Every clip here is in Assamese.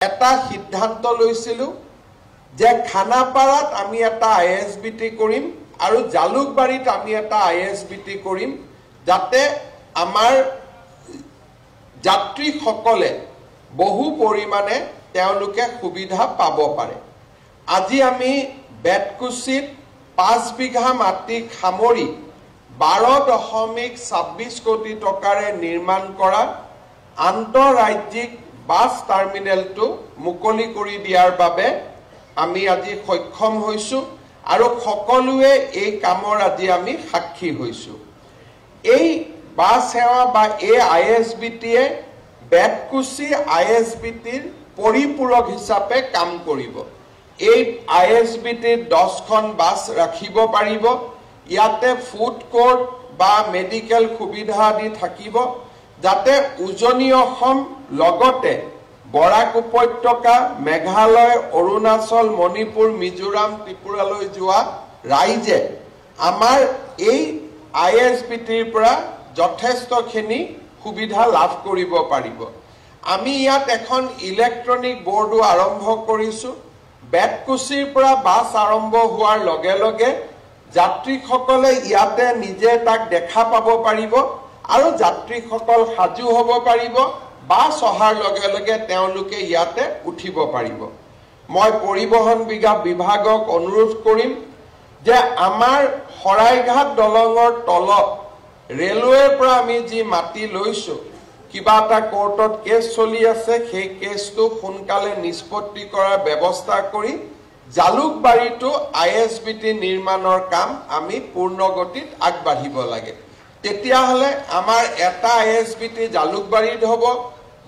এটা সিদ্ধান্ত লৈছিলো যে খানাপাৰাত আমি এটা আইএসবিটি কৰিম আৰু জালুকবাৰীত আমি এটা আইএসবিটি কৰিম যাতে আমাৰ যাত্ৰীসকলে বহু পৰিমাণে তেওঁলোকে সুবিধা পাব পাৰে। আজি আমি বেতকুছিত 5 বিঘা মাটি খামৰি 12.26 কোটি টকাৰে নিৰ্মাণ কৰা আন্তঃৰাজ্যিক বাছ টাৰ্মিনেলটো মুকলি কৰি দিয়াৰ বাবে আমি আজি সক্ষম হৈছো আৰু সকলোৱে এই কামৰ আজি আমি সাক্ষী হৈছো। এই বাছ সেৱা বা এই আইএসবিটিয়ে বেতকুছি আইএসবিটিৰ পৰিপূৰক হিচাপে কাম কৰিব। এই আইএসবিটিৰ 10খন বাছ ৰাখিব পাৰিব। ইয়াতে ফুড কোৰ্ট বা মেডিকেল সুবিধা আদি থাকিব যাতে উজনি অসম লগতে বৰাক উপত্যকা মেঘালয় অৰুণাচল মণিপুৰ মিজোৰাম ত্ৰিপুৰালৈ যোৱা ৰাইজে আমাৰ এই আইএসবিটিৰ পৰা যথেষ্টখিনি সুবিধা লাভ কৰিব পাৰিব। আমি ইয়াত এখন ইলেক্ট্ৰনিক বোৰ্ডো আৰম্ভ কৰিছো। বেতকুছিৰ পৰা বাছ আৰম্ভ হোৱাৰ লগে লগে যাত্ৰীসকলে ইয়াতে নিজে তাক দেখা পাব পাৰিব আৰু যাত্ৰীসকল সাজু হ'ব পাৰিব। বাছ অহাৰ লগে লগে তেওঁলোকে ইয়াতে উঠিব পাৰিব। মই পৰিবহণ বিভাগক অনুৰোধ কৰিম যে আমাৰ শৰাইঘাট দলঙৰ তলত ৰেলৱেৰ পৰা আমি যি মাটি লৈছো কিবা এটা কোৰ্টত কেছ চলি আছে সেই কেছটো সোনকালে নিষ্পত্তি কৰাৰ ব্যৱস্থা কৰি জালুকবাৰীটো আইএসবিটি নিৰ্মাণৰ কাম আমি পূৰ্ণগতিত আগবাঢ়িব লাগে। তেতিয়াহ'লে আমাৰ এটা আইএসবিটি জালুকবাৰীত হ'ব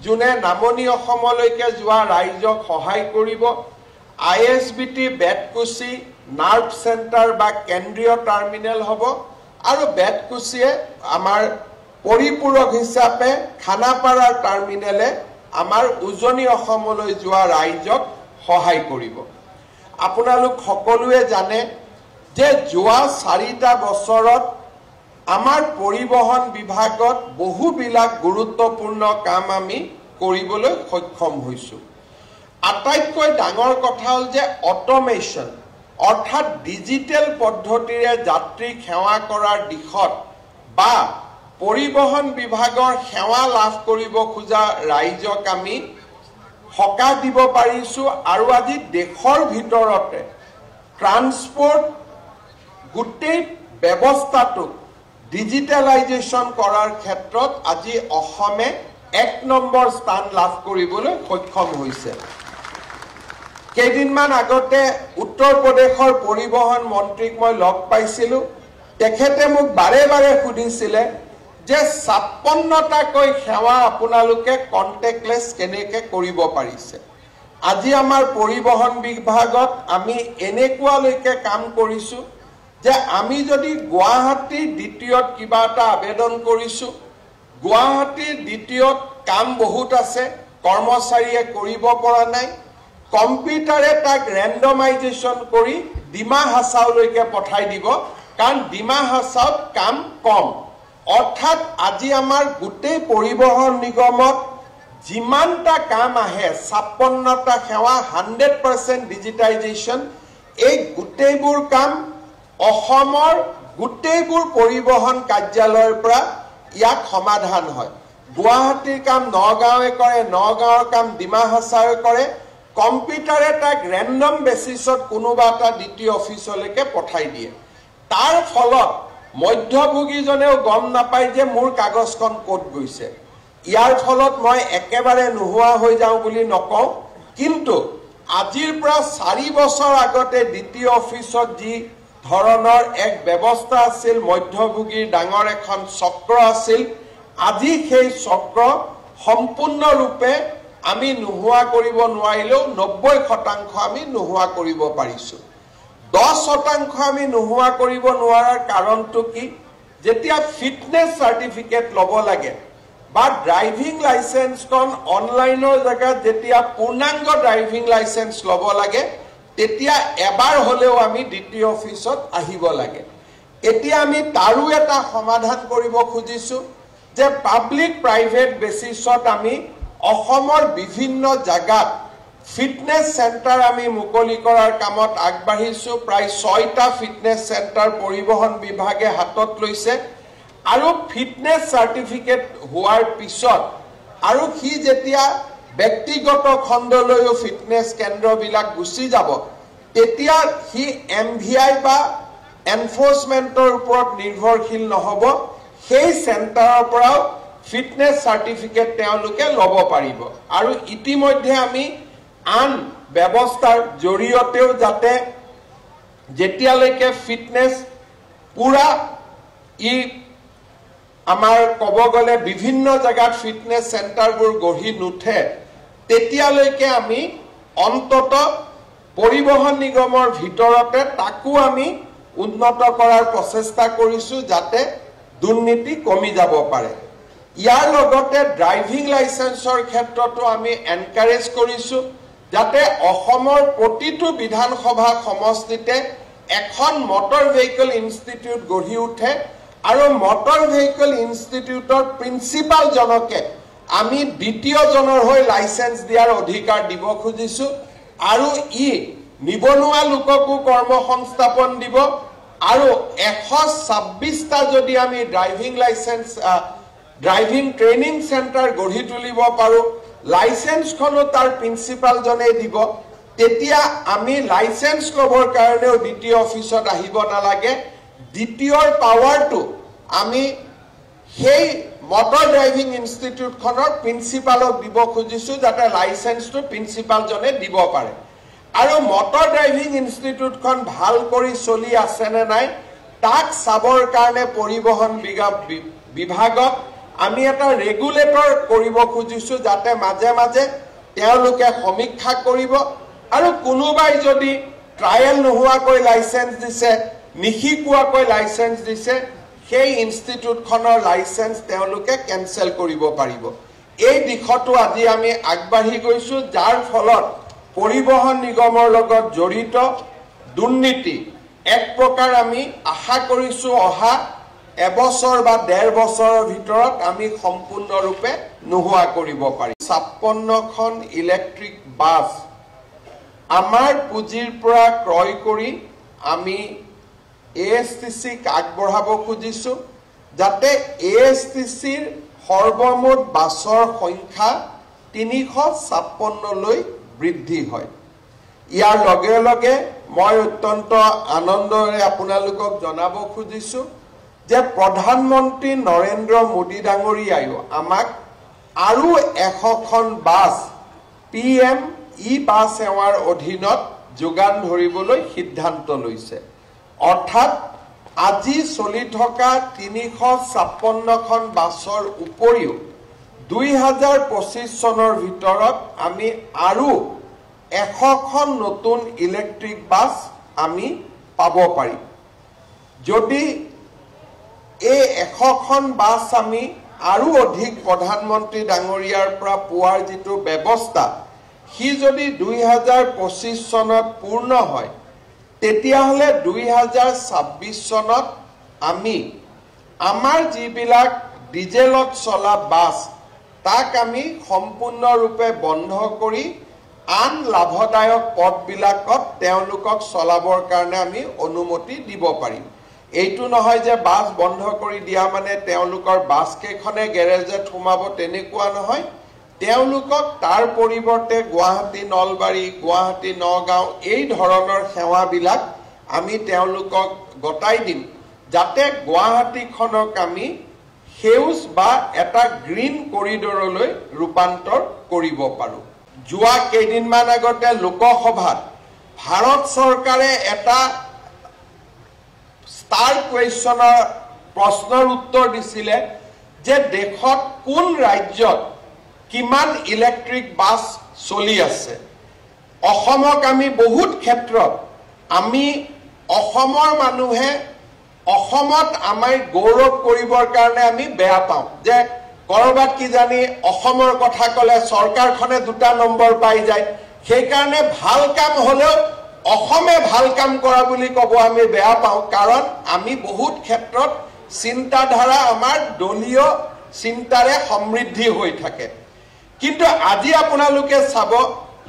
যোনে নামনি অসমলৈকে যোৱা ৰাইজক সহায় কৰিব। আইএসবিটি বেতকুছি নাৰ্ভ চেণ্টাৰ বা কেন্দ্ৰীয় টাৰ্মিনেল হ'ব আৰু বেতকুছিয়ে আমাৰ পৰিপূৰক হিচাপে খানাপাৰাৰ টাৰ্মিনেলে আমাৰ উজনি অসমলৈ যোৱা ৰাইজক সহায় কৰিব। আপোনালোক সকলোৱে জানে যে যোৱা 4টা বছৰত আমাৰ পৰিবহণ বিভাগত বহুবিলাক গুৰুত্বপূৰ্ণ কাম আমি কৰিবলৈ সক্ষম হৈছো। আটাইতকৈ ডাঙৰ কথা হ'ল যে অটোমেশ্যন অৰ্থাৎ ডিজিটেল পদ্ধতিৰে যাত্ৰীক সেৱা কৰাৰ দিশত বা পৰিবহণ বিভাগৰ সেৱা লাভ কৰিব খোজা ৰাইজক আমি সকাহ দিব পাৰিছো আৰু আজি দেশৰ ভিতৰতে ট্ৰান্সপোৰ্ট গোটেই ব্যৱস্থাটোক ডিজিটেলাইজেশ্যন কৰাৰ ক্ষেত্ৰত আজি অসমে 1 নম্বৰ স্থান লাভ কৰিবলৈ সক্ষম হৈছে। কেইদিনমান আগতে উত্তৰ প্ৰদেশৰ পৰিবহণ মন্ত্ৰীক মই লগ পাইছিলো। তেখেতে মোক বাৰে বাৰে সুধিছিলে যে 56টাকৈ সেৱা আপোনালোকে কণ্টেক্টলেছ কেনেকৈ কৰিব পাৰিছে। আজি আমাৰ পৰিবহণ বিভাগত আমি এনেকুৱালৈকে কাম কৰিছো যে আমি যদি গুৱাহাটীৰ দ্বিতীয়ত কিবা এটা আবেদন কৰিছো, গুৱাহাটীৰ দ্বিতীয়ত কাম বহুত আছে, কৰ্মচাৰীয়ে কৰিব পৰা নাই, কম্পিউটাৰে তাক ৰেণ্ডমাইজেশ্যন কৰি ডিমা হাছাওলৈকে পঠাই দিব কাৰণ ডিমা হাছাওত কাম কম। অৰ্থাৎ আজি আমাৰ গোটেই পৰিবহণ নিগমত যিমানটা কাম আহে 56টা সেৱা 100% ডিজিটাইজেশ্যন, এই গোটেইবোৰ কাম অসমৰ গোটেইবোৰ পৰিবহণ কাৰ্যালয়ৰ পৰা ইয়াক সমাধান হয়। গুৱাহাটীৰ কাম নগাঁৱে কৰে, নগাঁৱৰ কাম ডিমা হাছাওৱে কৰে। কম্পিউটাৰে তাক ৰেণ্ডম বেচিছত কোনোবা এটা দ্বিতীয় অফিচলৈকে পঠাই দিয়ে। তাৰ ফলত মধ্যভোগীজনেও গম নাপায় যে মোৰ কাগজখন ক'ত গৈছে। ইয়াৰ ফলত মই একেবাৰে নোহোৱা হৈ যাওঁ বুলি নকওঁ, কিন্তু আজিৰ পৰা 4 বছৰ আগতে দ্বিতীয় অফিচত যি ধৰণৰ এক ব্যৱস্থা আছিল, মধ্যভোগীৰ ডাঙৰ এখন চক্ৰ আছিল, আজি সেই চক্ৰ সম্পূৰ্ণৰূপে আমি নোহোৱা কৰিব নোৱাৰিলেও 90% আমি নোহোৱা কৰিব পাৰিছো। 10% আমি নোহোৱা কৰিব নোৱাৰাৰ কাৰণটো কি? যেতিয়া ফিটনেছ চাৰ্টিফিকেট ল'ব লাগে বা ড্ৰাইভিং লাইসেন্সখন অনলাইনৰ জেগাত যেতিয়া পূৰ্ণাংগ ড্ৰাইভিং লাইসেন্স ল'ব লাগে তেতিয়া এবাৰ হলেও আমি দ্বিতীয় অফিচত আহিব লাগে। এতিয়া আমি তাৰো এটা সমাধান কৰিব খুজিছো যে পাব্লিক প্ৰাইভেট বেচিছত আমি অসমৰ বিভিন্ন জায়গাত ফিটনেস সেন্টাৰ আমি মুকলি কৰাৰ কামত আগবাঢ়িছো প্ৰায় 6টা ফিটনেস সেন্টাৰ পৰিবহন বিভাগে হাতত লৈছে আৰু ফিটনেস সাৰ্টিফিকেট হোৱাৰ পিছত আৰু কি যেতিয়া ব্যক্তিগত খণ্ডলৈও ফিটনেস কেন্দ্ৰবিলাক গুচি যাব তেতিয়া হি এমভিআই বা এনফোৰ্সমেন্টৰ ওপৰত নিৰ্ভৰশীল নহব সেই সেন্টাৰৰ পৰা ফিটনেস সাৰ্টিফিকেট তেওঁলোকে ল'ব পাৰিব আৰু ইতিমধ্যে আমি আন ব্যৱস্থাৰ জৰিয়তেও যাতে যেতিয়ালৈকে ফিটনেস পুৰা ই আমাৰ ক'ব গ'লে বিভিন্ন জায়গাত ফিটনেস সেন্টাৰবোৰ গঢ়ি নুঠে তেতিয়ালৈকে আমি অন্তত পৰিবহন নিগমৰ ভিতৰতে তাকো আমি উন্নত কৰাৰ প্ৰচেষ্টা কৰিছো যাতে দুৰ্নীতি কমি যাব পাৰে ইয়াৰ লগতে ড্ৰাইভিং লাইসেন্সৰ ক্ষেত্ৰতো আমি এনকাৰেজ কৰিছো যাতে অসমৰ প্ৰতিটো বিধানসভা সমষ্টিতে এখন মটৰ ভেহিকল ইনষ্টিটিউট গঢ়ি উঠে আৰু মটৰ ভেহিকল ইনষ্টিটিউটৰ প্ৰিন্সিপাল জনকে আমি দ্বিতীয় জনৰ হৈ লাইসেন্স দিয়াৰ অধিকাৰ দিব খুজিছো আৰু ই নিবনুৱা লোককো কৰ্মসংস্থাপন দিব আৰু 126টা যদি আমি driving licence driving training centre গঢ়ি তুলিব পাৰো লাইসেন্সখনো তাৰ প্ৰিন্সিপাল জনে দিব তেতিয়া আমি লাইসেন্স ল'বৰ কাৰণেও দ্বিতীয় অফিচত আহিব নালাগে দ্বিতীয়ৰ পাৱাৰটো আমি সেই মটৰ ড্ৰাইভিং ইনষ্টিটিউটখনৰ প্ৰিন্সিপালক দিব খুজিছো যাতে লাইসেন্সটো প্ৰিন্সিপাল জনে দিব পাৰে আৰু মটৰ ড্ৰাইভিং ইনষ্টিটিউটখন ভাল কৰি চলি আছে নে নাই তাক চাবৰ কাৰণে পৰিবহন বিভাগক আমি এটা ৰেগুলেটৰ কৰিব খুজিছো যাতে মাজে মাজে তেওঁলোকে সমীক্ষা কৰিব আৰু কোনোবাই যদি ট্ৰায়েল নোহোৱাকৈ লাইসেন্স দিছে নিশিকোৱাকৈ লাইসেন্স দিছে সেই ইনষ্টিটিউটখনৰ লাইসেন্স তেওঁলোকে কেনসেল কৰিব পাৰিব এই দিশটো আজি আমি আগবাঢ়ি গৈছো যাৰ ফলত পৰিবহন নিগমৰ লগত জড়িত দুৰ্নীতি এক প্ৰকাৰ আমি আশা কৰিছো অহা এবছৰ বা 1.5 বছৰৰ ভিতৰত আমি সম্পূৰ্ণৰূপে নোহোৱা কৰিব পাৰিম 56খন ইলেক্ট্ৰিক বাছ আমাৰ পুঁজিৰ পৰা ক্ৰয় কৰি আমি এএসটিসিক আগবঢ়াব খুজিছো যাতে এএসটিসিৰ সৰ্বমুঠ বাছৰ সংখ্যা 356 লৈ বৃদ্ধি হয় ইয়াৰ লগে লগে মই অত্যন্ত আনন্দৰে আপোনালোকক জনাব খুজিছো যে প্ৰধানমন্ত্ৰী নৰেন্দ্ৰ মোদী ডাঙৰীয়ায়ো আমাক আৰু 100খন বাছ পিএম ই বাছ সেৱাৰ অধীনত যোগান ধৰিবলৈ সিদ্ধান্ত লৈছে অৰ্থাৎ আজি চলি থকা 356খন বাছৰ উপৰিও 2025 চনৰ ভিতৰত আমি আৰু 100খন নতুন ইলেক্ট্ৰিক বাছ আমি পাব পাৰিম যদি এই 100খন বাছ আমি আৰু অধিক প্ৰধানমন্ত্ৰী ডাঙৰীয়াৰ পৰা পোৱাৰ যিটো ব্যৱস্থা হি যদি 2025 চনত পূৰ্ণ হয় তেতিয়াহলে 2026 চনত আমি আমাৰ যিবিলাক ডিজেলত চলা বাছ তাক আমি সম্পূৰ্ণৰূপে বন্ধ কৰি আন লাভদায়ক পথবিলাকত তেওঁলোকক চলাবৰ কাৰণে আমি অনুমতি দিব পাৰিম এইটো নহয় যে বাছ বন্ধ কৰি দিয়া মানে তেওঁলোকৰ বাছ কেখনে গ্যাৰেজত সোমাব তেনেকুৱা নহয় তেওঁলোকক তাৰ পৰিৱৰ্তে গুৱাহাটী নলবাৰী গুৱাহাটী নগাঁও এই ধৰণৰ সেৱাবিলাক আমি তেওঁলোকক গটাই দিম যাতে গুৱাহাটীখনক আমি সেউজ বা এটা গ্ৰীণ কৰিডৰলৈ ৰূপান্তৰ কৰিব পাৰো যোৱা কেইদিনমান আগতে লোকসভাত ভাৰত চৰকাৰে এটা স্টাৰ কুৱেশ্যনৰ প্ৰশ্নৰ উত্তৰ দিছিলে যে দেশত কোন ৰাজ্যত কিমান ইলেক্ট্ৰিক বাছ চলি আছে অসমক আমি বহুত ক্ষেত্ৰত আমি অসমৰ মানুহে অসমত আমাৰ গৌৰৱ কৰিবৰ কাৰণে আমি বেয়া পাওঁ যে কৰবাত কি জানি অসমৰ কথা কলে চৰকাৰখনে 2টা নম্বৰ পাই যায় সেই কাৰণে ভাল কাম হলেও অসমে ভাল কাম কৰা বুলি কব আমি বেয়া পাওঁ কাৰণ আমি বহুত ক্ষেত্ৰত চিন্তাধাৰা আমাৰ দলীয় চিন্তাৰে সমৃদ্ধি হৈ থাকে কিন্তু আজি আপোনালোকে চাব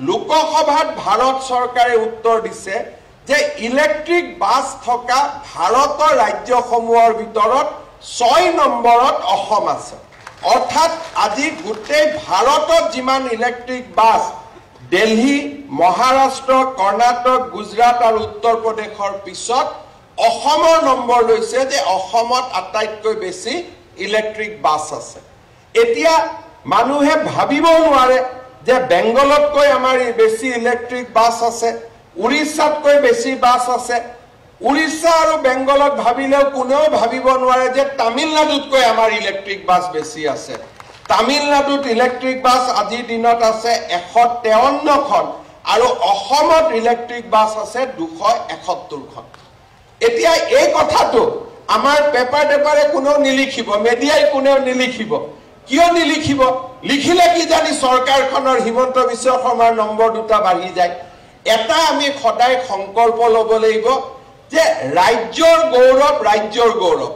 লোকসভাত ভাৰত চৰকাৰে উত্তৰ দিছে যে ইলেক্ট্ৰিক বাছ থকা ভাৰতৰ ৰাজ্যসমূহৰ ভিতৰত 6 নম্বৰত অসম আছে অৰ্থাৎ আজি গোটেই ভাৰতত যিমান ইলেক্ট্ৰিক বাছ দিল্লী মহাৰাষ্ট্ৰ কৰ্ণাটক গুজৰাট আৰু উত্তৰ প্ৰদেশৰ পিছত অসমৰ নম্বৰ লৈছে যে অসমত আটাইতকৈ বেছি ইলেক্ট্ৰিক বাছ আছে এতিয়া মানুহে ভাবিব নোৱাৰে যে বেংগলতকৈ আমাৰ বেছি ইলেক্ট্ৰিক বাছ আছে উৰিষ্যাতকৈ বেছি বাছ আছে উৰিষ্যা আৰু বেংগলত ভাবিলেও কোনেও ভাবিব নোৱাৰে যে তামিলনাডুতকৈ আমাৰ ইলেক্ট্ৰিক বাছ বেছি আছে তামিলনাডুত ইলেক্ট্ৰিক বাছ আজিৰ দিনত আছে 153খন আৰু অসমত ইলেক্ট্ৰিক বাছ আছে 271খন এতিয়া এই কথাটো আমাৰ পেপাৰে কোনেও নিলিখিব মিডিয়াই কোনেও নিলিখিব কিয় নিলিখিব লিখিলে কি জানি চৰকাৰখনৰ হিমন্ত বিশ্ব শৰ্মাৰ নম্বৰ দুটা বাঢ়ি যায় এটা আমি সদায় সংকল্প ল'ব লাগিব যে ৰাজ্যৰ গৌৰৱ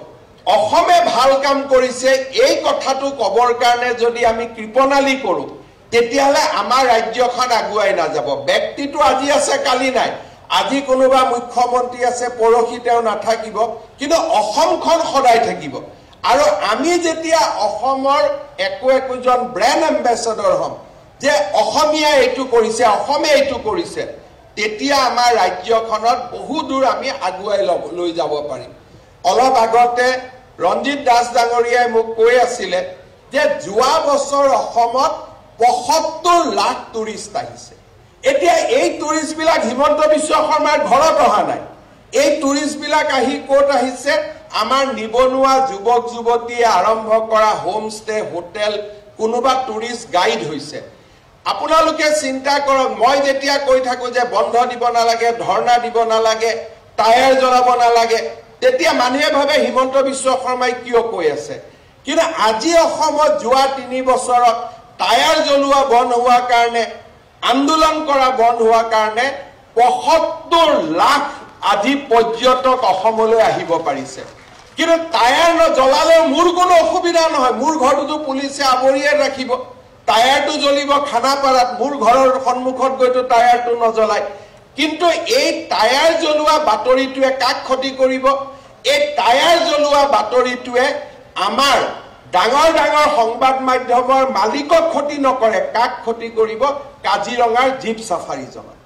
অসমে ভাল কাম কৰিছে এই কথাটো কবৰ কাৰণে যদি আমি কৃপণালী কৰো তেতিয়ালে আমাৰ ৰাজ্যখন আগুৱাই না যাব ব্যক্তিটো আজি আছে কালি নাই আজি কোনোবা মুখ্যমন্ত্ৰী আছে পৰহি তেওঁ নাথাকিব কিন্তু অসমখন সদায় থাকিব আৰু আমি যেতিয়া অসমৰ একোজন ব্ৰেণ্ড এম্বেছাডৰ হ'ম যে অসমীয়া এইটো কৰিছে অসমে এইটো কৰিছে তেতিয়া আমাৰ ৰাজ্যখনত বহু দূৰ আমি আগুৱাই লৈ যাব পাৰিম অলপ আগতে ৰঞ্জিত দাস ডাঙৰীয়াই মোক কৈ আছিলে যে যোৱা বছৰ অসমত ৭৫ লাখ টুৰিষ্ট আহিছে এতিয়া এই টুৰিষ্ট বিলাক হিমন্ত বিশ্ব শৰ্মাৰ ঘৰত অহা নাই এই টুৰিষ্ট বিলাক আহি ক'ত আহিছে আমাৰ নিবনুৱা যুৱক যুৱতীয়ে আৰম্ভ কৰা হোম ষ্টে হোটেল কোনোবা টুৰিষ্ট গাইড হৈছে আপোনালোকে চিন্তা কৰক মই যেতিয়া কৈ থাকো যে বন্ধ দিব নালাগে ধৰ্ণা দিব নালাগে টায়াৰ জ্বলাব নালাগে তেতিয়া মানুহে ভাবে হিমন্ত বিশ্ব শৰ্মাই কিয় কৈ আছে কিন্তু আজি অসমত যোৱা 3 বছৰত টায়াৰ জ্বলোৱা বন্ধ হোৱাৰ কাৰণে আন্দোলন কৰা বন্ধ হোৱাৰ কাৰণে ৭৫ লাখ আজি পৰ্যটক অসমলৈ আহিব পাৰিছে কিন্তু টায়াৰ জ্বলালে মোৰ কোনো অসুবিধা নহয় মোৰ ঘৰটো পুলিচে আৱৰিয়ে ৰাখিব টায়াৰটো জ্বলিব খানাপাৰাত মোৰ ঘৰৰ সন্মুখত গৈতো টায়াৰটো নজ্বলাই কিন্তু এই টায়াৰ জ্বলোৱা বাতৰিটোৱে কাক ক্ষতি কৰিব এই টায়াৰ জ্বলোৱা বাতৰিটোৱে আমাৰ ডাঙৰ সংবাদ মাধ্যমৰ মালিকক ক্ষতি নকৰে কাক ক্ষতি কৰিব কাজিৰঙাৰ জীপ সাফাৰীজনক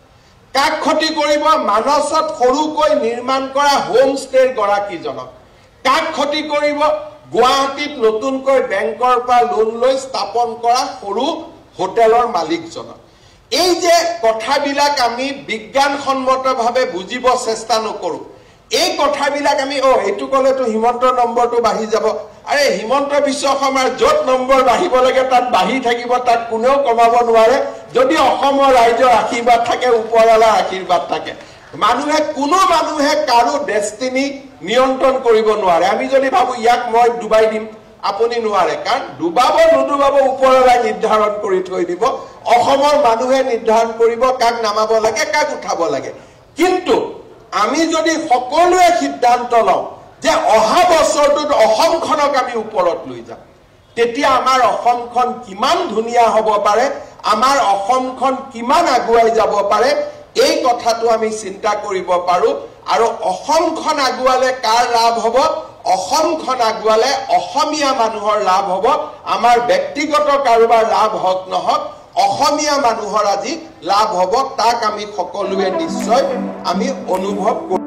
কাক ক্ষতি কৰিব মানসত সৰুকৈ নিৰ্মাণ কৰা হোম ষ্টেৰ গৰাকীজনক কাক ক্ষতি কৰিব গুৱাহাটীত নতুনকৈ বেংকৰ পৰা লোন লৈ স্থাপন কৰা সৰু হোটেলৰ মালিকজনক এই যে কথাবিলাক আমি বিজ্ঞানসন্মতভাৱে বুজিব চেষ্টা নকৰো এই কথাবিলাক আমি এইটো কলেতো হিমন্ত নম্বৰটো বাঢ়ি যাব আৰে হিমন্ত বিশ্ব শৰ্মাৰ য'ত নম্বৰ বাঢ়িব লাগে তাত বাঢ়ি থাকিব তাত কোনেও কমাব নোৱাৰে যদি অসমৰ ৰাইজৰ আশীৰ্বাদ থাকে ওপৰৱালাৰ আশীৰ্বাদ থাকে কোনো মানুহে কাৰো ডেষ্টিনি নিয়ন্ত্ৰণ কৰিব নোৱাৰে আমি যদি ভাবো ইয়াক মই ডুবাই দিম আপুনি নোৱাৰে কাৰণ ডুবাব নুডুবাব ওপৰৱালাই নিৰ্ধাৰণ কৰি থৈ দিব অসমৰ মানুহে নিৰ্ধাৰণ কৰিব কাক নামাব লাগে কাক উঠাব লাগে কিন্তু আমি যদি সকলোৱে সিদ্ধান্ত লওঁ যে অহা বছৰটোত অসমখনক আমি ওপৰত লৈ যাম তেতিয়া আমাৰ অসমখন কিমান ধুনীয়া হ'ব পাৰে আমাৰ অসমখন কিমান আগুৱাই যাব পাৰে এই কথাটো আমি চিন্তা কৰিব পাৰো আৰু অসমখন আগুৱালে কাৰ লাভ হ'ব অসমখন আগুৱালে অসমীয়া মানুহৰ লাভ হ'ব আমাৰ ব্যক্তিগত কাৰোবাৰ লাভ হওক নহওক অসমীয়া মানুহৰ আজি লাভ হ'ব তাক আমি সকলোৱে নিশ্চয় আমি অনুভৱ কৰোঁ